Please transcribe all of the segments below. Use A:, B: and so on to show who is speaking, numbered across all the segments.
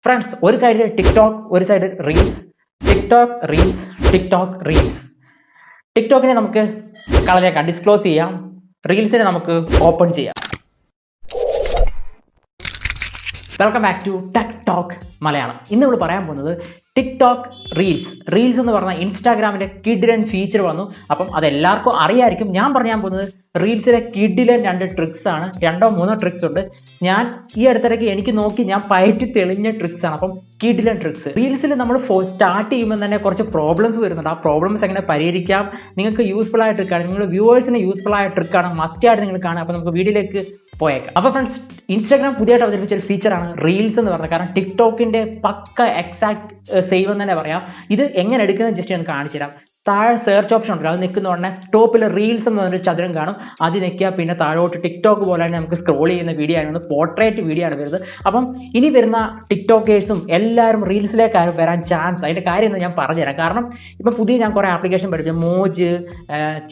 A: Friends, ഒരു സൈഡിൽ TikTok, ഒരു സൈഡിൽ reels. TikTok reels, TikTok reels. ടിക്ടോക്കിനെ നമുക്ക് കളഞ്ഞേക്കാം, ഡിസ്ക്ലോസ് ചെയ്യാം. റീൽസിനെ നമുക്ക് ഓപ്പൺ ചെയ്യാം. Welcome back to tech talk Malayalam. ഇന്ന് നമ്മൾ പറയാൻ പോകുന്നത് ടിക്ടോക്ക് റീൽസ് എന്ന് പറഞ്ഞാൽ ഇൻസ്റ്റാഗ്രാമിൻ്റെ കിഡിലൻ ഫീച്ചർ വന്നു. അപ്പം അതെല്ലാവർക്കും അറിയായിരിക്കും. ഞാൻ പറയാൻ പോകുന്നത് റീൽസിലെ കിഡിലൻ 2 ട്രിക്സ് ആണ്. 2-3 ട്രിക്സ് ഉണ്ട്. ഞാൻ ഈ അടുത്തിടയ്ക്ക് എനിക്ക് നോക്കി ഞാൻ പയറ്റി തെളിഞ്ഞ ട്രിക്സ് ആണ്. അപ്പം കിഡിലൻ ട്രിക്സ്. റീൽസിൽ നമ്മൾ സ്റ്റാർട്ട് ചെയ്യുമ്പോൾ തന്നെ കുറച്ച് പ്രോബ്ലംസ് വരുന്നുണ്ട്. ആ പ്രോബ്ലംസ് എങ്ങനെ പരിഹരിക്കാം, നിങ്ങൾക്ക് യൂസ്ഫുൾ ആയ ട്രിക്കാണ്, നിങ്ങളുടെ വ്യൂവേഴ്സിന് യൂസ്ഫുൾ ആയ ട്രിക്കാണ്, മസ്റ്റ് ആയിട്ട് നിങ്ങൾ കാണുക. അപ്പോൾ നമുക്ക് വീഡിയോയിലേക്ക് പോയേക്കാം. അപ്പോൾ ഫ്രണ്ട്സ്, ഇൻസ്റ്റാഗ്രാം പുതിയതായിട്ട് അവതരിപ്പിച്ച ഒരു ഫീച്ചറാണ് റീൽസ് എന്ന് പറഞ്ഞത്. കാരണം ടിക്ടോക്കിൻ്റെ പക്ക എക്സാക്ട് സെയിം എന്ന് തന്നെ പറയാം. ഇത് എങ്ങനെ എടുക്കുന്നത് ജസ്റ്റ് ഞാൻ കാണിച്ചു തരാം. താഴെ സെർച്ച് ഓപ്ഷൻ ഉണ്ടല്ലോ, അത് നിൽക്കുന്ന ഉടനെ ടോപ്പിൽ റീൽസ് എന്ന് പറഞ്ഞൊരു ചതുരം കാണും. അത് നിൽക്കുക, പിന്നെ താഴോട്ട് ടിക്ടോക്ക് പോലെ തന്നെ നമുക്ക് സ്ക്രോൾ ചെയ്യുന്ന വീഡിയോ ആണ്, പോർട്രേറ്റ് വീഡിയോ ആണ് വരുന്നത്. അപ്പം ഇനി വരുന്ന ടിക്ടോക്കേഴ്സും എല്ലാവരും റീൽസിലേക്കാരും വരാൻ ചാൻസ്. അതിൻ്റെ കാര്യം എന്ന് ഞാൻ പറഞ്ഞുതരാം. കാരണം ഇപ്പം പുതിയ ഞാൻ കുറേ ആപ്ലിക്കേഷൻ പഠിച്ചു, മോജ്,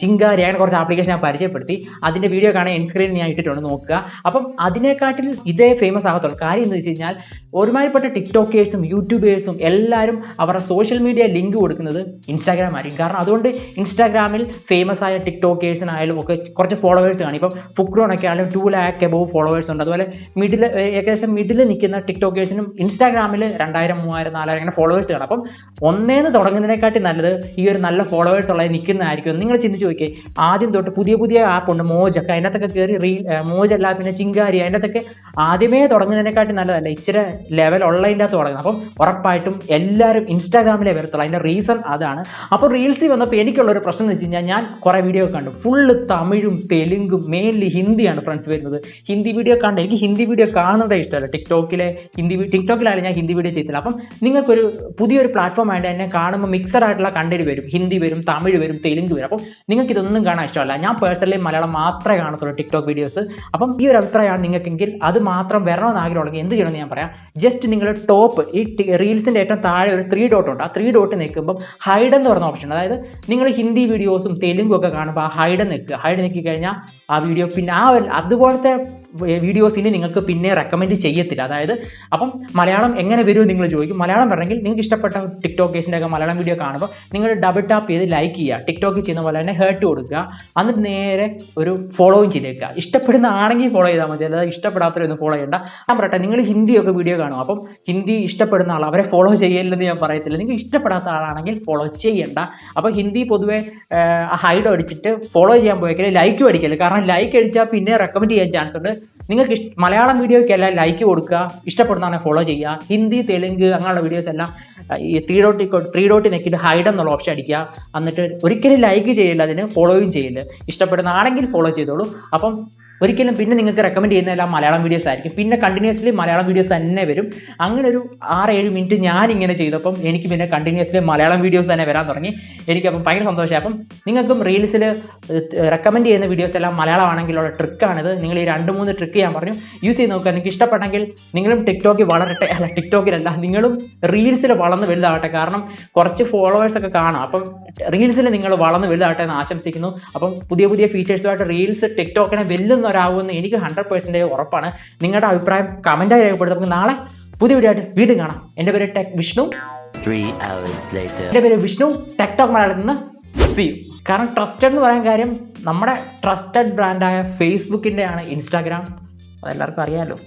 A: ചിങ്കാരി, അങ്ങനെ കുറച്ച് ആപ്ലിക്കേഷൻ ഞാൻ പരിചയപ്പെടുത്തി. അതിൻ്റെ വീഡിയോ കാണാൻ എൻ സ്ക്രീനിൽ ഞാൻ ഇട്ടിട്ടുണ്ട്, നോക്കുക. അപ്പം അതിനെക്കാട്ടിൽ ഇതേ ഫേമസ് ആകത്തുള്ളൂ. കാര്യം എന്ന് വെച്ച് കഴിഞ്ഞാൽ ഒരുമാതിരിപ്പെട്ട ടിക്ടോക്കേഴ്സും യൂട്യൂബേഴ്സും എല്ലാവരും അവരുടെ സോഷ്യൽ മീഡിയ ലിങ്ക് കൊടുക്കുന്നത് ഇൻസ്റ്റാഗ്രാം ആയിരിക്കും. കാരണം അതുകൊണ്ട് ഇൻസ്റ്റാഗ്രാമിൽ ഫേമസ് ആയ ടിക്ടോക്കേഴ്സിനായാലും ഒക്കെ കുറച്ച് ഫോളോവേഴ്സ് കാണും. ഇപ്പം ഫുക്രോണൊക്കെ ആയാലും 2 lakh എബോവ് ഫോളോവേഴ്സ് ഉണ്ട്. അതുപോലെ ഏകദേശം മിഡിൽ നിൽക്കുന്ന ടിക്ടോക്കേഴ്സിനും ഇൻസ്റ്റാഗ്രാമിൽ 2000, 3000, 4000 അങ്ങനെ ഫോളോവേഴ്സ് കാണും. അപ്പം ഒന്നേന്ന് തുടങ്ങുന്നതിനെക്കാട്ടി നല്ലത് ഈ ഒരു നല്ല ഫോളോവേഴ്സ് ഉള്ളത് നിൽക്കുന്നതായിരിക്കും. നിങ്ങൾ ചിന്തിച്ച് നോക്കിയേ, ആദ്യം തൊട്ട് പുതിയ ആപ്പ് ഉണ്ട്, മോജൊക്കെ, അതിനകത്തൊക്കെ കയറി മോജല്ല, പിന്നെ ചിങ്കാരി, അതിനകത്തൊക്കെ ആദ്യമേ തുടങ്ങുന്നതിനെക്കാട്ടി നല്ലതല്ല ഇച്ചിരി ലെവൽ ഉള്ളതിൻ്റെ അകത്ത് തുടങ്ങുന്നത്. അപ്പം ഉറപ്പായിട്ടും എല്ലാവരും ഇൻസ്റ്റാഗ്രാമിലേ വരത്തുള്ളൂ. അതിൻ്റെ റീസൺ അതാണ്. അപ്പോൾ റീൽസിൽ വന്നപ്പോൾ എനിക്കുള്ളൊരു പ്രശ്നം എന്ന് വെച്ച് കഴിഞ്ഞാൽ, ഞാൻ കുറേ വീഡിയോ കണ്ടു, ഫുള്ള് തമിഴും തെലുങ്കും മെയിൻലി ഹിന്ദിയാണ് ഫ്രണ്ട്സ് വരുന്നത്. ഹിന്ദി വീഡിയോ കണ്ട് എനിക്ക് ഹിന്ദി വീഡിയോ കാണുന്നതേ ഇഷ്ടമല്ല. ടിക്ടോക്കിലായാലും ഞാൻ ഹിന്ദി വീഡിയോ ചെയ്തില്ല. അപ്പം നിങ്ങൾക്കൊരു പുതിയൊരു പ്ലാറ്റ്ഫോം ആയിട്ട് എന്നെ കാണുമ്പോൾ മിക്സഡ് ആയിട്ടുള്ള കണ്ടന്റ് വരും, ഹിന്ദി വരും, തമിഴ് വരും, തെലുങ്ക് വരും. അപ്പം നിങ്ങൾക്ക് ഇതൊന്നും കാണാൻ ഇഷ്ടമല്ല. ഞാൻ പേഴ്സണലി മലയാളം മാത്രമേ കാണത്തുള്ളൂ ടിക്ടോക്ക് വീഡിയോസ്. അപ്പം ഈ ഒരു അഭിപ്രായമാണ് നിങ്ങൾക്കെങ്കിൽ അത് മാത്രം വരണമെന്ന് ആഗ്രഹമുണ്ടെങ്കിൽ എന്ത് ചെയ്യണമെന്ന് ഞാൻ പറയാം. ജസ്റ്റ് നിങ്ങൾ ടോപ്പ് ഈ റീൽസിൻ്റെ ഏറ്റവും താഴെ ഒരു 3 ഡോട്ട് ഉണ്ട്. ആ 3 ഡോട്ട് നിൽക്കുമ്പം ഹൈഡ് എന്ന് പറഞ്ഞ ഓപ്ഷൻ. അതായത് നിങ്ങൾ ഹിന്ദി വീഡിയോസും തെലുങ്കും ഒക്കെ കാണുമ്പോൾ ആ ഹൈഡ് നിൽക്കി കഴിഞ്ഞാൽ ആ വീഡിയോ പിന്നെ അതുപോലത്തെ വീഡിയോസിന് നിങ്ങൾക്ക് പിന്നെ റെക്കമെൻഡ് ചെയ്യത്തില്ല. അതായത് അപ്പം മലയാളം എങ്ങനെ വരുമോ നിങ്ങൾ ചോദിക്കും. മലയാളം വരണമെങ്കിൽ നിങ്ങൾക്ക് ഇഷ്ടപ്പെട്ട ടിക്ടോക്കേഴ്സിൻ്റെ ഒക്കെ മലയാളം വീഡിയോ കാണുമ്പോൾ നിങ്ങൾ ഡബിൾ ടാപ്പ് ചെയ്ത് ലൈക്ക് ചെയ്യുക, ടിക്ടോക്ക് ചെയ്യുന്ന പോലെ തന്നെ ഹേർട്ട് കൊടുക്കുക, എന്നിട്ട് നേരെ ഒരു ഫോളോയും ചെയ്തേക്കുക. ഇഷ്ടപ്പെടുന്ന ആണെങ്കിൽ ഫോളോ ചെയ്താൽ മതി, അല്ലാതെ ഇഷ്ടപ്പെടാത്തവരൊന്നും ഫോളോ ചെയ്യേണ്ട. ഞാൻ പറയട്ടെ, നിങ്ങൾ ഹിന്ദിയൊക്കെ വീഡിയോ കാണും, അപ്പം ഹിന്ദി ഇഷ്ടപ്പെടുന്ന ആൾ അവരെ ഫോളോ ചെയ്യില്ലെന്ന് ഞാൻ പറയത്തില്ല. നിങ്ങൾ ഇഷ്ടപ്പെടാത്ത ആളാണെങ്കിൽ ഫോളോ ചെയ്യണ്ട. അപ്പോൾ ഹിന്ദി പൊതുവെ ഹൈഡ് അടിച്ചിട്ട് ഫോളോ ചെയ്യാൻ പോയേക്കല്ലേ, ലൈക്കും അടിക്കല്ലേ. കാരണം ലൈക്ക് അടിച്ചാൽ പിന്നെ റെക്കമെൻഡ് ചെയ്യാൻ ചാൻസ് ഉണ്ട്. നിങ്ങൾക്ക് മലയാളം വീഡിയോയ്ക്കെല്ലാം ലൈക്ക് കൊടുക്കുക, ഇഷ്ടപ്പെടുന്നതാണ് ഫോളോ ചെയ്യുക. ഹിന്ദി, തെലുങ്ക് അങ്ങനെയുള്ള വീഡിയോസ് എല്ലാം ഈ 3 ഡോട്ട് നെക്കിയിട്ട് ഹൈഡ് എന്നുള്ള ഓപ്ഷൻ അടിക്കുക. എന്നിട്ട് ഒരിക്കലും ലൈക്ക് ചെയ്യില്ല, അതിന് ഫോളോയും ചെയ്യില്ല. ഇഷ്ടപ്പെടുന്ന ആണെങ്കിൽ ഫോളോ ചെയ്തോളൂ. അപ്പം ഒരിക്കലും പിന്നെ നിങ്ങൾക്ക് റെക്കമെൻഡ് ചെയ്യുന്നതെല്ലാം മലയാളം വീഡിയോസ് ആയിരിക്കും. പിന്നെ കണ്ടിന്യൂസ്ലി മലയാളം വീഡിയോസ് തന്നെ വരും. അങ്ങനെ ഒരു 6-7 മിനിറ്റ് ഞാനിങ്ങനെ ചെയ്തപ്പം എനിക്ക് പിന്നെ കണ്ടിന്യൂസ്ലി മലയാളം വീഡിയോസ് തന്നെ വരാൻ തുടങ്ങി. എനിക്കപ്പം ഭയങ്കര സന്തോഷമായി. അപ്പം നിങ്ങൾക്കും റീൽസിൽ റെക്കമെൻഡ് ചെയ്യുന്ന വീഡിയോസ് എല്ലാം മലയാളമാണെങ്കിലുള്ള ട്രിക്കാണിത്. നിങ്ങൾ ഈ 2-3 ട്രിക്ക് ഞാൻ പറഞ്ഞു, യൂസ് ചെയ്ത് നോക്കുക. നിങ്ങൾക്ക് ഇഷ്ടപ്പെട്ടെങ്കിൽ നിങ്ങളും ടിക്ടോക്കിൽ വളരട്ടെ. അല്ല, ടിക്ടോക്കിലല്ല, നിങ്ങളും റീൽസിൽ വളർന്ന് വലുതാവട്ടെ. കാരണം കുറച്ച് ഫോളോവേഴ്സൊക്കെ കാണാം. അപ്പം റീൽസിൽ നിങ്ങൾ വളർന്ന് വലുതാവട്ടെ എന്ന് ആശംസിക്കുന്നു. അപ്പം പുതിയ ഫീച്ചേഴ്സുമായിട്ട് റീൽസ് ടിക്ടോക്കിനെ വെല്ലുന്നവരാകുമെന്ന് എനിക്ക് 100% ഉറപ്പാണ്. നിങ്ങളുടെ അഭിപ്രായം കമൻറ്റായി രേഖപ്പെടുത്തും. നമുക്ക് നാളെ പുതിയ വീഡിയോ ആയിട്ട് വീണ്ടും കാണാം. എൻ്റെ പേര് വിഷ്ണു.
B: 3 hours later.
A: എൻ്റെ പേര് വിഷ്ണു, ടെക് ടോക്ക് മലയാളത്തിൽ നിന്ന്. See you. കാരണം ട്രസ്റ്റഡ് എന്ന് പറയാൻ കാര്യം നമ്മുടെ ട്രസ്റ്റഡ് ബ്രാൻഡായ ഫേസ്ബുക്കിൻ്റെയാണ് ഇൻസ്റ്റാഗ്രാം. അതെല്ലാവർക്കും അറിയാമല്ലോ.